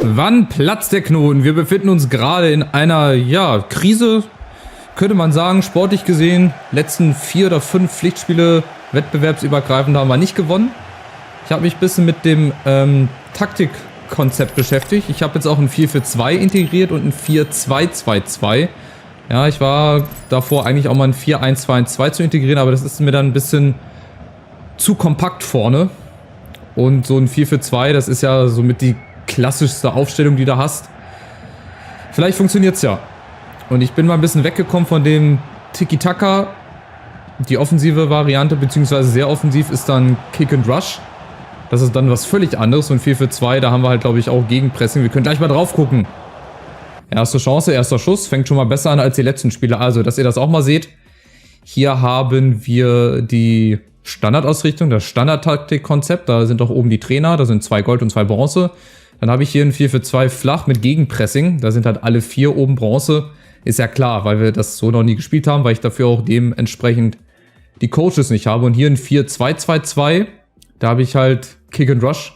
Wann platzt der Knoten? Wir befinden uns gerade in einer, ja, Krise, könnte man sagen, sportlich gesehen. Letzten 4 oder 5 Pflichtspiele wettbewerbsübergreifend haben wir nicht gewonnen. Ich habe mich ein bisschen mit dem Taktikkonzept beschäftigt. Ich habe jetzt auch ein 4-4-2 integriert und ein 4-2-2-2. Ja, ich war davor eigentlich auch mal ein 4-1-2-1-2 zu integrieren, aber das ist mir dann ein bisschen zu kompakt vorne. Und so ein 4-4-2, das ist ja somit die klassischste Aufstellung, die du hast. Vielleicht funktioniert es ja. Und ich bin mal ein bisschen weggekommen von dem Tiki-Taka. Die offensive Variante, beziehungsweise sehr offensiv, ist dann Kick and Rush. Das ist dann was völlig anderes. Und 4-4-2, da haben wir halt, glaube ich, auch Gegenpressing. Wir können gleich mal drauf gucken. Erste Chance, erster Schuss. Fängt schon mal besser an als die letzten Spiele. Also, dass ihr das auch mal seht. Hier haben wir die Standardausrichtung, das Standard-Taktik-Konzept. Da sind auch oben die Trainer. Da sind 2 Gold und 2 Bronze. Dann habe ich hier ein 4-4-2 flach mit Gegenpressing. Da sind halt alle 4 oben Bronze. Ist ja klar, weil wir das so noch nie gespielt haben, weil ich dafür auch dementsprechend die Coaches nicht habe. Und hier ein 4-2-2-2. Da habe ich halt Kick and Rush,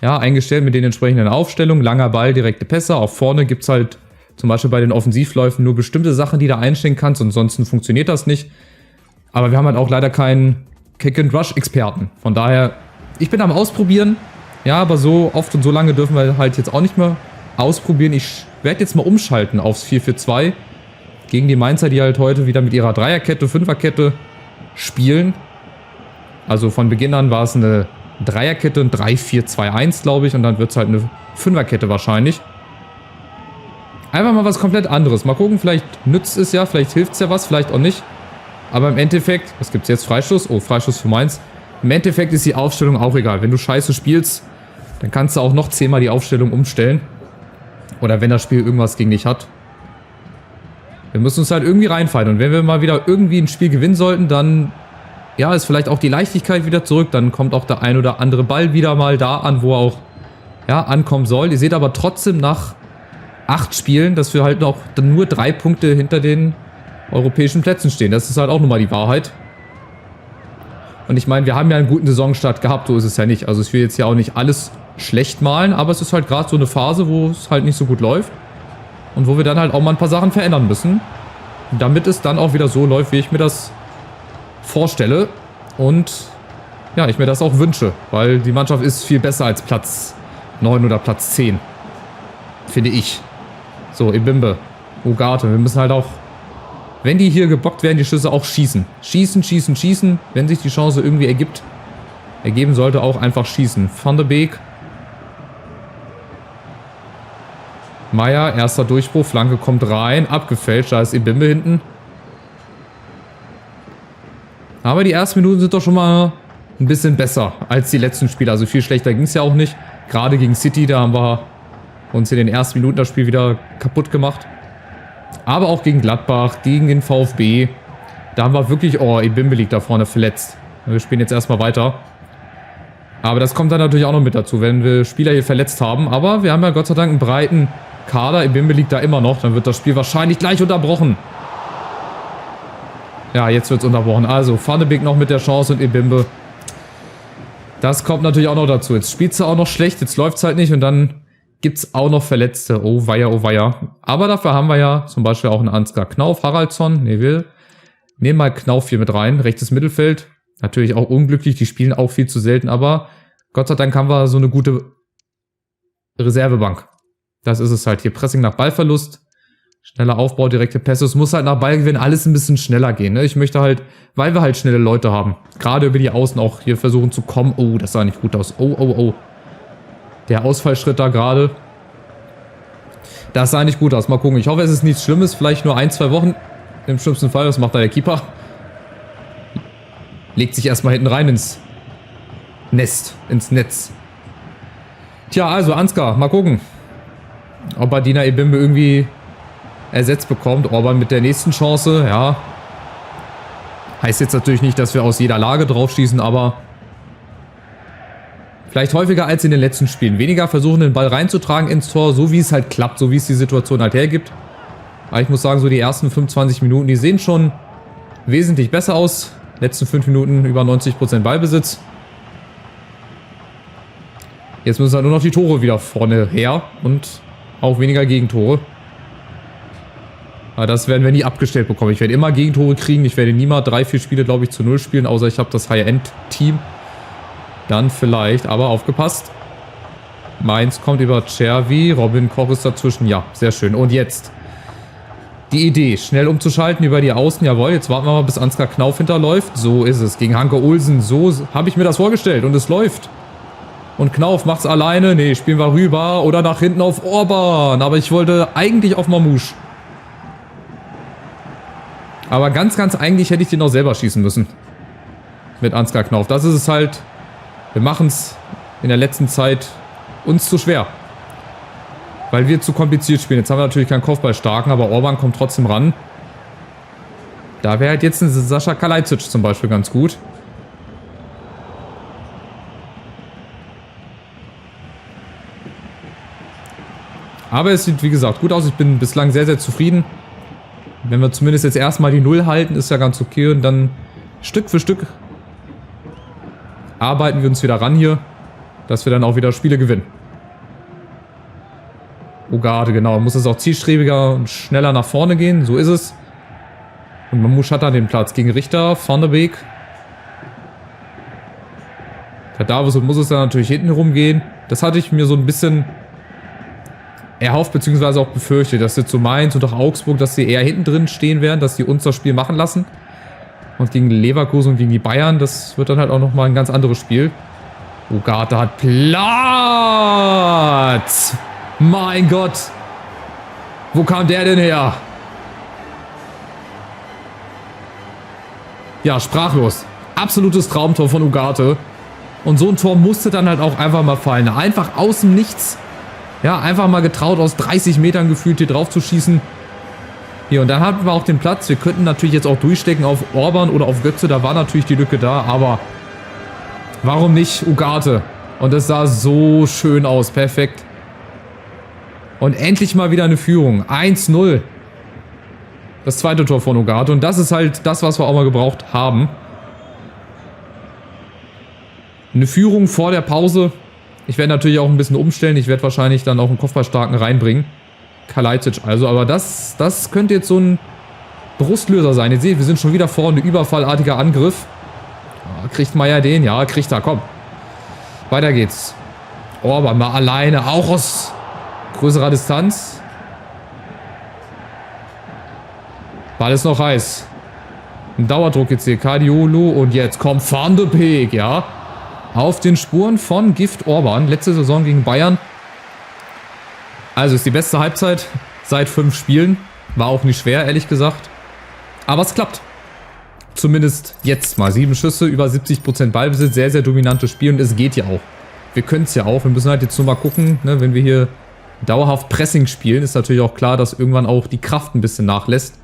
ja, eingestellt mit den entsprechenden Aufstellungen. Langer Ball, direkte Pässe. Auch vorne gibt es halt zum Beispiel bei den Offensivläufen nur bestimmte Sachen, die du einstellen kannst. Und ansonsten funktioniert das nicht. Aber wir haben halt auch leider keinen Kick and Rush Experten. Von daher, ich bin am Ausprobieren. Ja, aber so oft und so lange dürfen wir halt jetzt auch nicht mehr ausprobieren. Ich werde jetzt mal umschalten aufs 4-4-2 gegen die Mainzer, die halt heute wieder mit ihrer Dreierkette, Fünferkette spielen. Also von Beginn an war es eine Dreierkette, ein 3-4-2-1, glaube ich. Und dann wird es halt eine Fünferkette wahrscheinlich. Einfach mal was komplett anderes. Mal gucken, vielleicht nützt es ja, vielleicht hilft es ja was, vielleicht auch nicht. Aber im Endeffekt, was gibt es jetzt? Freistoß? Oh, Freistoß für Mainz. Im Endeffekt ist die Aufstellung auch egal. Wenn du scheiße spielst, dann kannst du auch noch 10-mal die Aufstellung umstellen. Oder wenn das Spiel irgendwas gegen dich hat. Wir müssen uns halt irgendwie reinfallen. Und wenn wir mal wieder irgendwie ein Spiel gewinnen sollten, dann ja, ist vielleicht auch die Leichtigkeit wieder zurück. Dann kommt auch der ein oder andere Ball wieder mal da an, wo er auch ja, ankommen soll. Ihr seht aber trotzdem nach 8 Spielen, dass wir halt noch nur 3 Punkte hinter den europäischen Plätzen stehen. Das ist halt auch nochmal die Wahrheit. Und ich meine, wir haben ja einen guten Saisonstart gehabt, so ist es ja nicht. Also ich will jetzt ja auch nicht alles schlecht malen, aber es ist halt gerade so eine Phase, wo es halt nicht so gut läuft. Und wo wir dann halt auch mal ein paar Sachen verändern müssen. Damit es dann auch wieder so läuft, wie ich mir das vorstelle. Und ja, ich mir das auch wünsche. Weil die Mannschaft ist viel besser als Platz 9 oder Platz 10. Finde ich. So, Ebimbe, Ugarte, wir müssen halt auch, wenn die hier gebockt werden, die Schüsse auch schießen. Schießen, schießen, schießen. Wenn sich die Chance irgendwie ergeben sollte, auch einfach schießen. Van der Beek. Meier, erster Durchbruch. Flanke kommt rein. Abgefälscht. Da ist Ebimbe hinten. Aber die ersten Minuten sind doch schon mal ein bisschen besser als die letzten Spiele. Also viel schlechter ging es ja auch nicht. Gerade gegen City, da haben wir uns in den ersten Minuten das Spiel wieder kaputt gemacht. Aber auch gegen Gladbach, gegen den VfB. Da haben wir wirklich, oh, Ebimbe liegt da vorne verletzt. Wir spielen jetzt erstmal weiter. Aber das kommt dann natürlich auch noch mit dazu, wenn wir Spieler hier verletzt haben. Aber wir haben ja Gott sei Dank einen breiten Kader. Ebimbe liegt da immer noch. Dann wird das Spiel wahrscheinlich gleich unterbrochen. Ja, jetzt wird es unterbrochen. Also, Van de Beek noch mit der Chance und Ebimbe. Das kommt natürlich auch noch dazu. Jetzt spielt es auch noch schlecht. Jetzt läuft es halt nicht und dann gibt es auch noch Verletzte. Oh weia, oh weia. Aber dafür haben wir ja zum Beispiel auch einen Ansgar Knauf, Haraldsson. Ne, wir nehmen mal Knauf hier mit rein. Rechtes Mittelfeld. Natürlich auch unglücklich. Die spielen auch viel zu selten. Aber Gott sei Dank haben wir so eine gute Reservebank. Das ist es halt hier. Pressing nach Ballverlust. Schneller Aufbau, direkte Pässe. Es muss halt nach Ballgewinn alles ein bisschen schneller gehen. Ne? Ich möchte halt, weil wir halt schnelle Leute haben, gerade über die Außen auch hier versuchen zu kommen. Oh, das sah nicht gut aus. Oh, oh, oh. Der Ausfallschritt da gerade. Das sah nicht gut aus. Mal gucken. Ich hoffe, es ist nichts Schlimmes. Vielleicht nur 1-2 Wochen. Im schlimmsten Fall. Was macht da der Keeper? Legt sich erstmal hinten rein ins Nest. Ins Netz. Tja, also Ansgar. Mal gucken. Ob er Dina Ebimbe irgendwie ersetzt bekommt. Orban mit der nächsten Chance. Ja. Heißt jetzt natürlich nicht, dass wir aus jeder Lage drauf schießen, aber vielleicht häufiger als in den letzten Spielen. Weniger versuchen, den Ball reinzutragen ins Tor, so wie es halt klappt, so wie es die Situation halt hergibt. Aber ich muss sagen, so die ersten 25 Minuten, die sehen schon wesentlich besser aus. Letzten 5 Minuten über 90% Ballbesitz. Jetzt müssen halt nur noch die Tore wieder vorne her und auch weniger Gegentore. Aber das werden wir nie abgestellt bekommen. Ich werde immer Gegentore kriegen. Ich werde niemals 3-4 Spiele, glaube ich, zu 0 spielen, außer ich habe das High-End-Team. Dann vielleicht, aber aufgepasst. Mainz kommt über Cervi. Robin Koch ist dazwischen. Ja, sehr schön. Und jetzt die Idee, schnell umzuschalten über die Außen. Jawohl, jetzt warten wir mal, bis Ansgar Knauf hinterläuft. So ist es. Gegen Hanke Olsen. So habe ich mir das vorgestellt. Und es läuft. Und Knauf macht's alleine. Nee, spielen wir rüber. Oder nach hinten auf Orban. Aber ich wollte eigentlich auf Mamouche. Aber ganz eigentlich hätte ich den auch selber schießen müssen. Mit Ansgar Knauf. Das ist es halt. Wir machen es in der letzten Zeit uns zu schwer. Weil wir zu kompliziert spielen. Jetzt haben wir natürlich keinen Kopfballstarken, aber Orban kommt trotzdem ran. Da wäre halt jetzt ein Sascha Kalajdzic zum Beispiel ganz gut. Aber es sieht, wie gesagt, gut aus. Ich bin bislang sehr zufrieden. Wenn wir zumindest jetzt erstmal die 0 halten, ist ja ganz okay. Und dann Stück für Stück arbeiten wir uns wieder ran hier, dass wir dann auch wieder Spiele gewinnen. Ugarte, genau. Muss es auch zielstrebiger und schneller nach vorne gehen. So ist es. Und Mamouche hat da den Platz gegen Richter. Van der Beek. Der Davis muss es dann natürlich hinten rumgehen. Das hatte ich mir so ein bisschen erhofft, beziehungsweise auch befürchtet, dass jetzt so Mainz und auch Augsburg, dass sie eher hinten drin stehen werden, dass die uns das Spiel machen lassen. Und gegen Leverkusen und gegen die Bayern, das wird dann halt auch nochmal ein ganz anderes Spiel. Ugarte hat Platz! Mein Gott! Wo kam der denn her? Ja, sprachlos. Absolutes Traumtor von Ugarte. Und so ein Tor musste dann halt auch einfach mal fallen. Einfach aus dem Nichts. Ja, einfach mal getraut, aus 30 Metern gefühlt hier drauf zu schießen. Hier, und dann hatten wir auch den Platz. Wir könnten natürlich jetzt auch durchstecken auf Orban oder auf Götze. Da war natürlich die Lücke da, aber warum nicht Ugarte? Und es sah so schön aus. Perfekt. Und endlich mal wieder eine Führung. 1-0. Das zweite Tor von Ugarte. Und das ist halt das, was wir auch mal gebraucht haben. Eine Führung vor der Pause. Ich werde natürlich auch ein bisschen umstellen. Ich werde wahrscheinlich dann auch einen Kopfballstarken reinbringen. Kalajdzic also. Aber das könnte jetzt so ein Brustlöser sein. Ihr seht, wir sind schon wieder vorne. Überfallartiger Angriff. Kriegt Meier den? Ja, kriegt er. Komm. Weiter geht's. Orban mal alleine. Auch aus größerer Distanz. Ball ist noch heiß. Ein Dauerdruck jetzt hier. Cardiolo. Und jetzt kommt Van de Beek, ja. Auf den Spuren von Gift Orban. Letzte Saison gegen Bayern. Also ist die beste Halbzeit seit 5 Spielen. War auch nicht schwer, ehrlich gesagt. Aber es klappt. Zumindest jetzt mal. 7 Schüsse, über 70% Ballbesitz. Sehr, sehr dominantes Spiel. Und es geht ja auch. Wir können es ja auch. Wir müssen halt jetzt nur mal gucken, ne, wenn wir hier dauerhaft Pressing spielen, ist natürlich auch klar, dass irgendwann auch die Kraft ein bisschen nachlässt.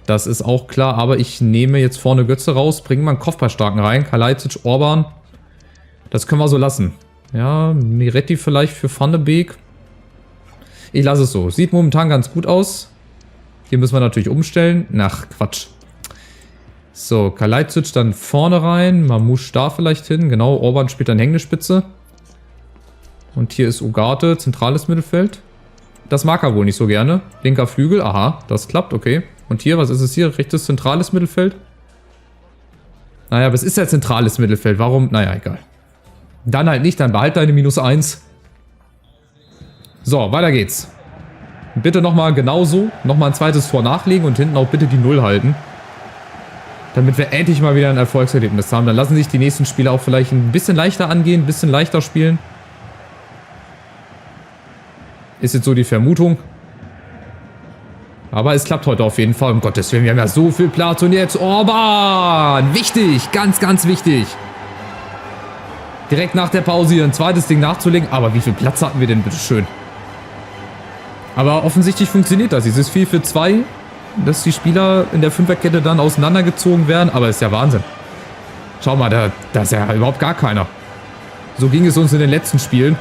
Das ist auch klar. Aber ich nehme jetzt vorne Götze raus. Bringen wir einen Kopfballstarken rein. Kalajdzic, Orban. Das können wir so lassen. Ja, Miretti vielleicht für Van de Beek. Ich lasse es so. Sieht momentan ganz gut aus. Hier müssen wir natürlich umstellen. Ach, Quatsch. So, Kalajdzic dann vorne rein. Mamouche da vielleicht hin. Genau, Orban spielt dann hängende Spitze. Und hier ist Ugarte, zentrales Mittelfeld. Das mag er wohl nicht so gerne. Linker Flügel, aha, das klappt, okay. Und hier, was ist es hier? Rechtes zentrales Mittelfeld? Naja, aber es ist ja zentrales Mittelfeld. Warum? Naja, egal. Dann halt nicht, dann behalt deine -1. So, weiter geht's. Bitte nochmal genauso. Nochmal ein zweites Tor nachlegen und hinten auch bitte die 0 halten. Damit wir endlich mal wieder ein Erfolgserlebnis haben. Dann lassen sich die nächsten Spiele auch vielleicht ein bisschen leichter angehen, ein bisschen leichter spielen. Ist jetzt so die Vermutung. Aber es klappt heute auf jeden Fall. Um Gottes Willen, wir haben ja so viel Platz. Und jetzt Orban. Wichtig, ganz wichtig. Direkt nach der Pause hier ein zweites Ding nachzulegen. Aber wie viel Platz hatten wir denn, bitteschön? Aber offensichtlich funktioniert das. Dieses 4-4-2, dass die Spieler in der Fünferkette dann auseinandergezogen werden. Aber ist ja Wahnsinn. Schau mal, da ist ja überhaupt gar keiner. So ging es uns in den letzten Spielen.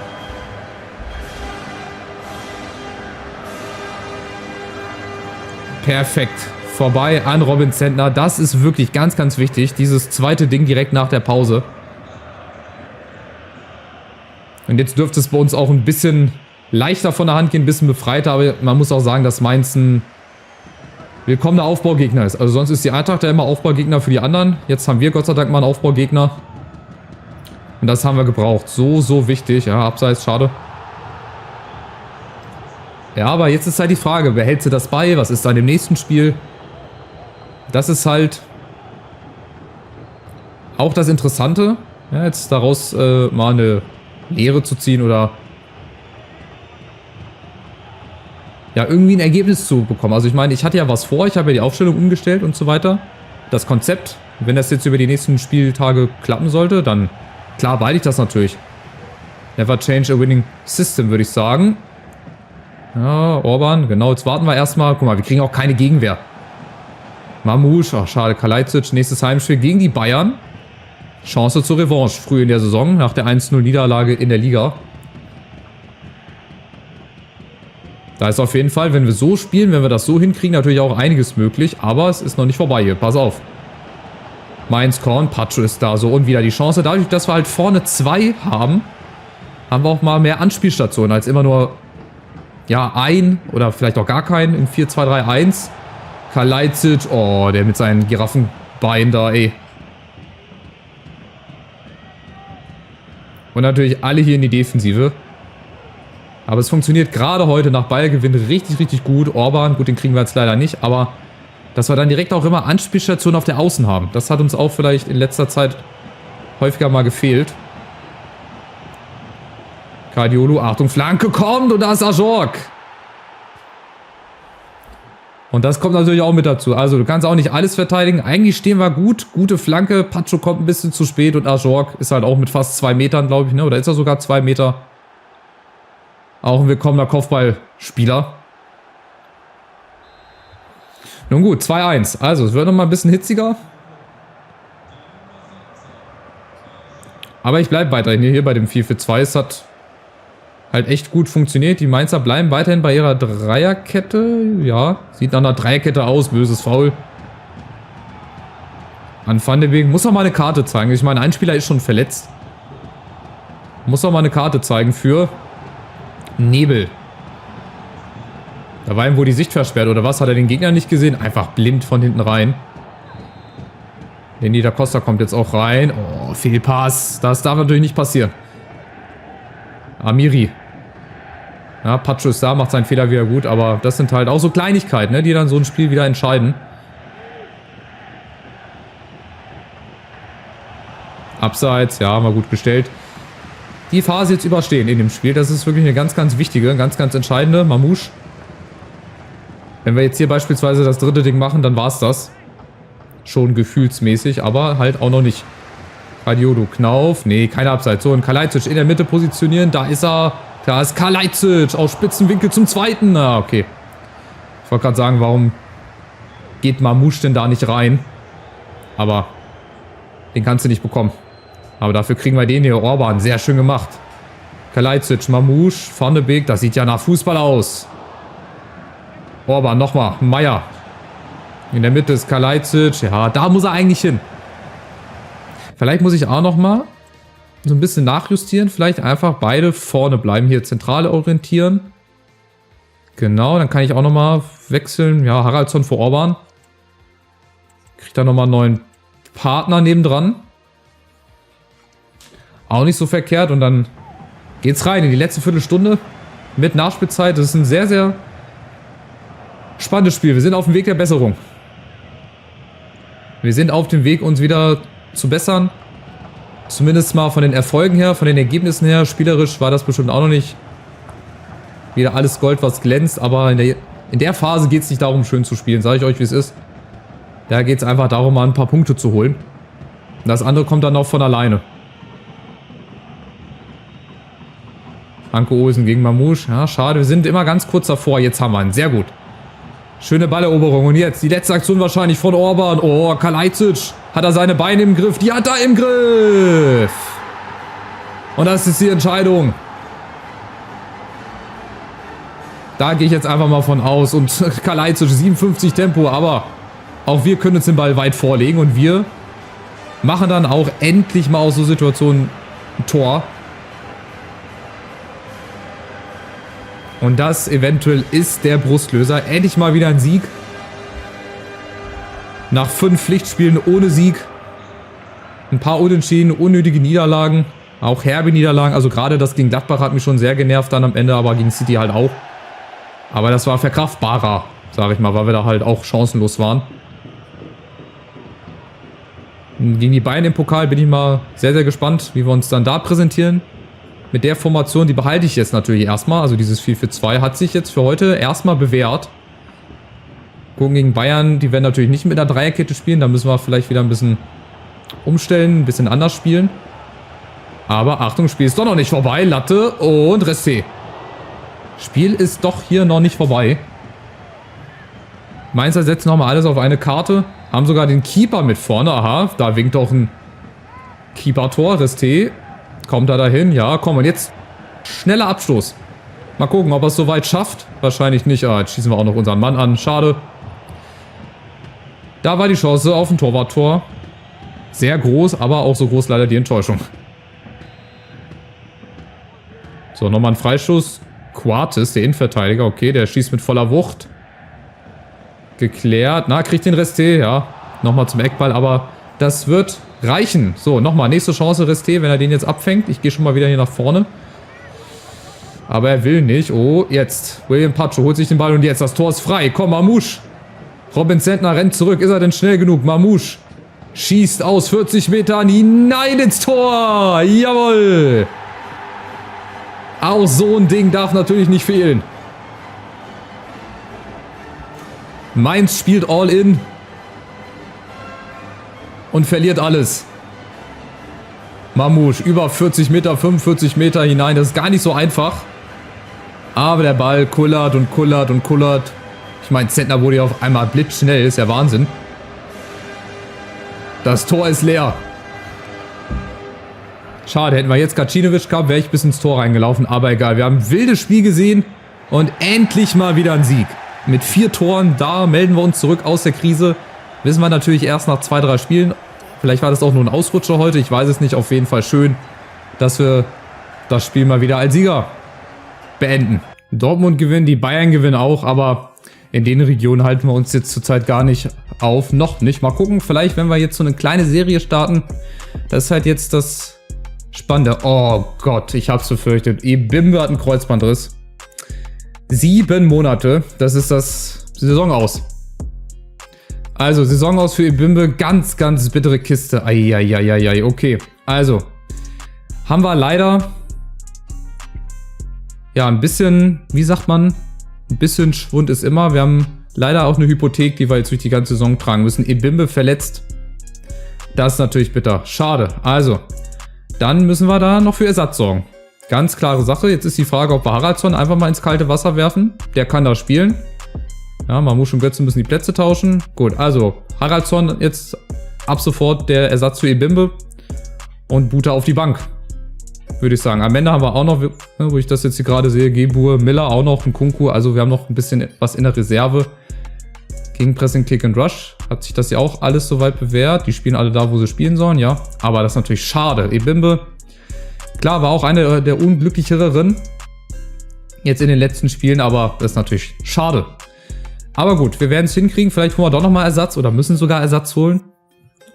Perfekt. Vorbei an Robin Zentner. Das ist wirklich ganz wichtig. Dieses zweite Ding direkt nach der Pause. Und Und jetzt dürfte es bei uns auch ein bisschen leichter von der Hand gehen, ein bisschen befreiter. Aber man muss auch sagen, dass Mainz ein willkommener Aufbaugegner ist. Also sonst ist die Eintracht ja immer Aufbaugegner für die anderen. Jetzt haben wir Gott sei Dank mal einen Aufbaugegner. Und das haben wir gebraucht. So, so wichtig. Ja, abseits, schade. Ja, aber jetzt ist halt die Frage, wer hält sie das bei? Was ist dann im nächsten Spiel? Das ist halt auch das Interessante. Ja, jetzt daraus mal eine Lehre zu ziehen oder ja, irgendwie ein Ergebnis zu bekommen. Also ich meine, ich hatte ja was vor, ich habe ja die Aufstellung umgestellt und so weiter. Das Konzept, wenn das jetzt über die nächsten Spieltage klappen sollte, dann klar behalte ich das natürlich. Never change a winning system, würde ich sagen. Ja, Orban, genau, jetzt warten wir erstmal. Guck mal, wir kriegen auch keine Gegenwehr. Mamouche, ach schade, Kalajdzic, nächstes Heimspiel gegen die Bayern. Chance zur Revanche früh in der Saison, nach der 1-0-Niederlage in der Liga. Da ist auf jeden Fall, wenn wir so spielen, wenn wir das so hinkriegen, natürlich auch einiges möglich. Aber es ist noch nicht vorbei hier, pass auf. Mainz, Korn, Pacho ist da so und wieder die Chance. Dadurch, dass wir halt vorne 2 haben, haben wir auch mal mehr Anspielstationen als immer nur, ja, ein oder vielleicht auch gar keinen in 4-2-3-1. Kalajdzic, oh, der mit seinen Giraffenbeinen da, ey. Und natürlich alle hier in die Defensive. Aber es funktioniert gerade heute nach Ballgewinn richtig, richtig gut. Orban, gut, den kriegen wir jetzt leider nicht. Aber dass wir dann direkt auch immer Anspielstationen auf der Außen haben. Das hat uns auch vielleicht in letzter Zeit häufiger mal gefehlt. Guardiolo, Achtung, Flanke kommt und da ist Ajorg. Und das kommt natürlich auch mit dazu. Also du kannst auch nicht alles verteidigen. Eigentlich stehen wir gut. Gute Flanke. Pacho kommt ein bisschen zu spät und Ajorg ist halt auch mit fast 2 Metern, glaube ich. Ne? Oder ist er sogar 2 Meter? Auch ein willkommener Kopfballspieler. Nun gut, 2-1. Also es wird nochmal ein bisschen hitziger. Aber ich bleibe weiterhin hier bei dem 4-4-2. Es hat halt echt gut funktioniert. Die Mainzer bleiben weiterhin bei ihrer Dreierkette. Ja, sieht nach einer Dreierkette aus. Böses Foul. An Van de Beek muss auch mal eine Karte zeigen. Ich meine, ein Spieler ist schon verletzt. Muss auch mal eine Karte zeigen für Nebel. Da war ihm wohl die Sicht versperrt oder was? Hat er den Gegner nicht gesehen? Einfach blind von hinten rein. Lenny da Costa kommt jetzt auch rein. Oh, Fehlpass. Das darf natürlich nicht passieren. Amiri. Ja, Pacho ist da, macht seinen Fehler wieder gut, aber das sind halt auch so Kleinigkeiten, ne, die dann so ein Spiel wieder entscheiden. Abseits, ja, mal gut gestellt. Die Phase jetzt überstehen in dem Spiel, das ist wirklich eine ganz, ganz wichtige, ganz, ganz entscheidende. Mamouche. Wenn wir jetzt hier beispielsweise das dritte Ding machen, dann war es das. Schon gefühlsmäßig, aber halt auch noch nicht. Guardiolo, Knauf, nee, keine Abseits. So, und Kalajdzic in der Mitte positionieren, da ist er. Da ist Kalajdzic aus Spitzenwinkel zum zweiten. Ah, okay. Ich wollte gerade sagen, warum geht Mamouche denn da nicht rein? Aber den kannst du nicht bekommen. Aber dafür kriegen wir den hier. Orban, sehr schön gemacht. Kalajdzic, Mamouche, Van de Beek, das sieht ja nach Fußball aus. Orban, nochmal, Meier. In der Mitte ist Kalajdzic. Ja, da muss er eigentlich hin. Vielleicht muss ich auch nochmal so ein bisschen nachjustieren. Vielleicht einfach beide vorne bleiben. Hier Zentrale orientieren. Genau, dann kann ich auch nochmal wechseln. Ja, Haraldsson vor Orban. Kriegt da nochmal einen neuen Partner nebendran. Auch nicht so verkehrt. Und dann geht's rein in die letzte Viertelstunde mit Nachspielzeit. Das ist ein sehr, sehr spannendes Spiel. Wir sind auf dem Weg der Besserung. Wir sind auf dem Weg, uns wieder zu bessern. Zumindest mal von den Erfolgen her, von den Ergebnissen her. Spielerisch war das bestimmt auch noch nicht wieder alles Gold, was glänzt. Aber in der Phase geht es nicht darum, schön zu spielen. Sage ich euch, wie es ist. Da geht es einfach darum, mal ein paar Punkte zu holen. Und das andere kommt dann auch von alleine. Anke Olsen gegen Mamouche. Ja, schade, wir sind immer ganz kurz davor. Jetzt haben wir ihn. Sehr gut. Schöne Balleroberung. Und jetzt die letzte Aktion wahrscheinlich von Orban. Oh, Kalajdzic. Hat er seine Beine im Griff? Die hat er im Griff. Und das ist die Entscheidung. Da gehe ich jetzt einfach mal von aus. Und Kalajdzic 57 Tempo. Aber auch wir können uns den Ball weit vorlegen. Und wir machen dann auch endlich mal aus so Situationen ein Tor. Und das eventuell ist der Brustlöser. Endlich mal wieder ein Sieg. Nach 5 Pflichtspielen ohne Sieg. Ein paar Unentschieden, unnötige Niederlagen. Auch herbe Niederlagen. Also gerade das gegen Gladbach hat mich schon sehr genervt dann am Ende, aber gegen City halt auch. Aber das war verkraftbarer, sage ich mal, weil wir da halt auch chancenlos waren. Gegen die Bayern im Pokal bin ich mal sehr, sehr gespannt, wie wir uns dann da präsentieren. Mit der Formation, die behalte ich jetzt natürlich erstmal. Also dieses 4-4-2 hat sich jetzt für heute erstmal bewährt. Gucken gegen Bayern, die werden natürlich nicht mit einer Dreierkette spielen. Da müssen wir vielleicht wieder ein bisschen umstellen, ein bisschen anders spielen. Aber Achtung, Spiel ist doch noch nicht vorbei. Latte und Resté. Spiel ist doch hier noch nicht vorbei. Mainzer setzen nochmal alles auf eine Karte. Haben sogar den Keeper mit vorne. Aha, da winkt auch ein Keeper-Tor. Resté. Kommt er dahin? Ja, komm. Und jetzt schneller Abstoß. Mal gucken, ob er es soweit schafft. Wahrscheinlich nicht. Ah, jetzt schießen wir auch noch unseren Mann an. Schade. Da war die Chance auf ein Torwarttor. Sehr groß, aber auch so groß leider die Enttäuschung. So, nochmal ein Freistoß. Quartes, der Innenverteidiger. Okay, der schießt mit voller Wucht. Geklärt. Na, kriegt den Resté, ja. Nochmal zum Eckball, aber das wird reichen. So, nochmal. Nächste Chance, Resté, wenn er den jetzt abfängt. Ich gehe schon mal wieder hier nach vorne. Aber er will nicht. Oh, jetzt. William Pacho holt sich den Ball und jetzt. Das Tor ist frei. Komm, Mamouche. Robin Zentner rennt zurück. Ist er denn schnell genug? Mamouche schießt aus 40 Metern hinein ins Tor. Jawohl. Auch so ein Ding darf natürlich nicht fehlen. Mainz spielt all in. Und verliert alles. Mamouche über 40 Meter, 45 Meter hinein. Das ist gar nicht so einfach. Aber der Ball kullert und kullert und kullert. Ich meine, Zentner wurde ja auf einmal blitzschnell. Ist ja Wahnsinn. Das Tor ist leer. Schade, hätten wir jetzt Gacinovic gehabt, wäre ich bis ins Tor reingelaufen. Aber egal, wir haben ein wildes Spiel gesehen. Und endlich mal wieder ein Sieg. Mit 4 Toren, da melden wir uns zurück aus der Krise. Wissen wir natürlich erst nach 2, 3 Spielen. Vielleicht war das auch nur ein Ausrutscher heute. Ich weiß es nicht. Auf jeden Fall schön, dass wir das Spiel mal wieder als Sieger beenden. Dortmund gewinnt, die Bayern gewinnen auch. Aber in den Regionen halten wir uns jetzt zurzeit gar nicht auf. Noch nicht. Mal gucken. Vielleicht, wenn wir jetzt so eine kleine Serie starten. Das ist halt jetzt das Spannende. Oh Gott, ich hab's befürchtet. Ebimbe hat einen Kreuzbandriss. 7 Monate. Das ist das Saison aus. Also, Saison aus für Ebimbe. Ganz, ganz bittere Kiste. Eieieiei. Okay. Also, haben wir leider ja ein bisschen, wie sagt man, ein bisschen Schwund ist immer. Wir haben leider auch eine Hypothek, die wir jetzt durch die ganze Saison tragen müssen. Ebimbe verletzt. Das ist natürlich bitter. Schade. Also, dann müssen wir da noch für Ersatz sorgen. Ganz klare Sache. Jetzt ist die Frage, ob wir Haraldsson einfach mal ins kalte Wasser werfen. Der kann da spielen. Ja, Mamouche und Götze müssen die Plätze tauschen. Gut, also Haraldsson jetzt ab sofort der Ersatz für Ebimbe. Und Buta auf die Bank, würde ich sagen. Am Ende haben wir auch noch, wo ich das jetzt hier gerade sehe, Gebur, Miller, auch noch ein Kunku. Also wir haben noch ein bisschen was in der Reserve. Gegenpressing, Kick and Rush. Hat sich das ja auch alles soweit bewährt. Die spielen alle da, wo sie spielen sollen, ja. Aber das ist natürlich schade. Ebimbe, klar, war auch eine der unglücklicheren jetzt in den letzten Spielen, aber das ist natürlich schade. Aber gut, wir werden es hinkriegen. Vielleicht holen wir doch nochmal Ersatz oder müssen sogar Ersatz holen.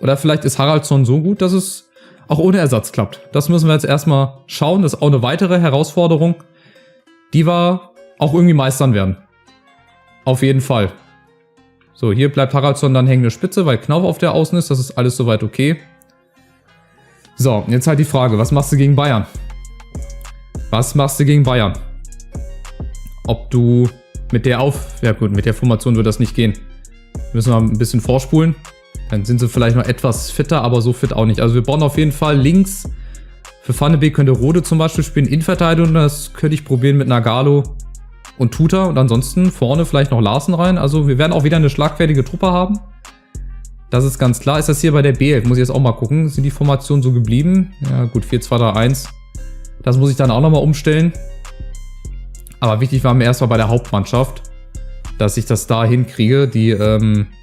Oder vielleicht ist Haraldsson so gut, dass es auch ohne Ersatz klappt. Das müssen wir jetzt erstmal schauen. Das ist auch eine weitere Herausforderung, die wir auch irgendwie meistern werden. Auf jeden Fall. So, hier bleibt Haraldsson dann hängende Spitze, weil Knauf auf der Außen ist. Das ist alles soweit okay. So, jetzt halt die Frage, was machst du gegen Bayern? Was machst du gegen Bayern? Ob du mit der ja gut, mit der Formation wird das nicht gehen. Müssen wir ein bisschen vorspulen. Dann sind sie vielleicht noch etwas fitter, aber so fit auch nicht. Also wir brauchen auf jeden Fall links. Für Van de Beek könnte Rode zum Beispiel spielen. Innenverteidigung, das könnte ich probieren mit Nagalo und Tuta. Und ansonsten vorne vielleicht noch Larsen rein. Also wir werden auch wieder eine schlagfertige Truppe haben. Das ist ganz klar. Ist das hier bei der B11? Muss ich jetzt auch mal gucken. Sind die Formationen so geblieben? Ja gut, 4-2-3-1. Das muss ich dann auch nochmal umstellen. Aber wichtig war mir erstmal bei der Hauptmannschaft, dass ich das da hinkriege, die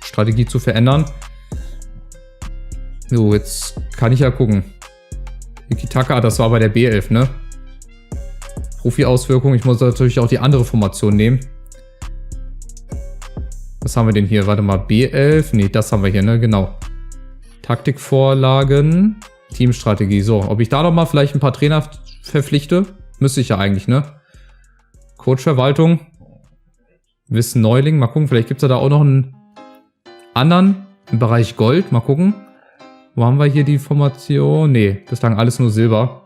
Strategie zu verändern. So, jetzt kann ich ja gucken. Wiki-Taka, das war bei der B11, ne? Profi-Auswirkungen. Ich muss natürlich auch die andere Formation nehmen. Was haben wir denn hier? Warte mal, B11. Ne, das haben wir hier, ne? Genau. Taktikvorlagen, Teamstrategie. So, ob ich da noch mal vielleicht ein paar Trainer verpflichte? Müsste ich ja eigentlich, ne? Coachverwaltung. Wissen Neuling. Mal gucken, vielleicht gibt es da auch noch einen anderen im Bereich Gold. Mal gucken. Wo haben wir hier die Formation? Ne, bislang alles nur Silber.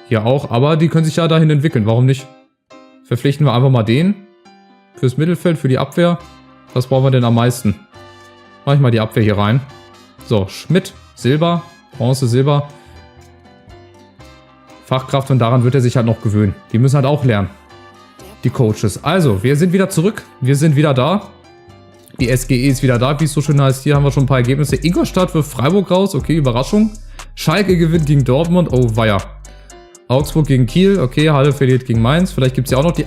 Hier auch, aber die können sich ja dahin entwickeln. Warum nicht? Verpflichten wir einfach mal den. Fürs Mittelfeld, für die Abwehr. Was brauchen wir denn am meisten? Mach ich mal die Abwehr hier rein. So, Schmidt, Silber, Bronze, Silber. Fachkraft und daran wird er sich halt noch gewöhnen. Die müssen halt auch lernen. Die Coaches. Also, wir sind wieder zurück. Wir sind wieder da. Die SGE ist wieder da, wie es so schön heißt. Hier haben wir schon ein paar Ergebnisse. Ingolstadt wirft Freiburg raus. Okay, Überraschung. Schalke gewinnt gegen Dortmund. Oh, weia. Augsburg gegen Kiel. Okay, Halle verliert gegen Mainz. Vielleicht gibt es ja auch noch die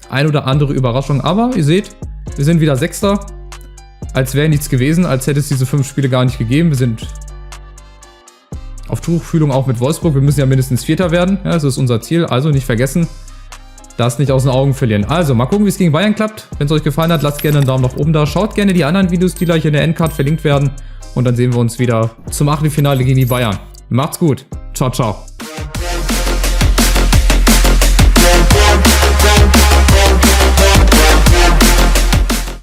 ein oder andere Überraschung. Aber ihr seht, wir sind wieder Sechster. Als wäre nichts gewesen. Als hätte es diese 5 Spiele gar nicht gegeben. Wir sind auf Tuchfühlung auch mit Wolfsburg. Wir müssen ja mindestens Vierter werden. Ja, das ist unser Ziel. Also nicht vergessen, das nicht aus den Augen verlieren. Also, mal gucken, wie es gegen Bayern klappt. Wenn es euch gefallen hat, lasst gerne einen Daumen nach oben da. Schaut gerne die anderen Videos, die gleich in der Endcard verlinkt werden. Und dann sehen wir uns wieder zum Achtelfinale gegen die Bayern. Macht's gut. Ciao, ciao.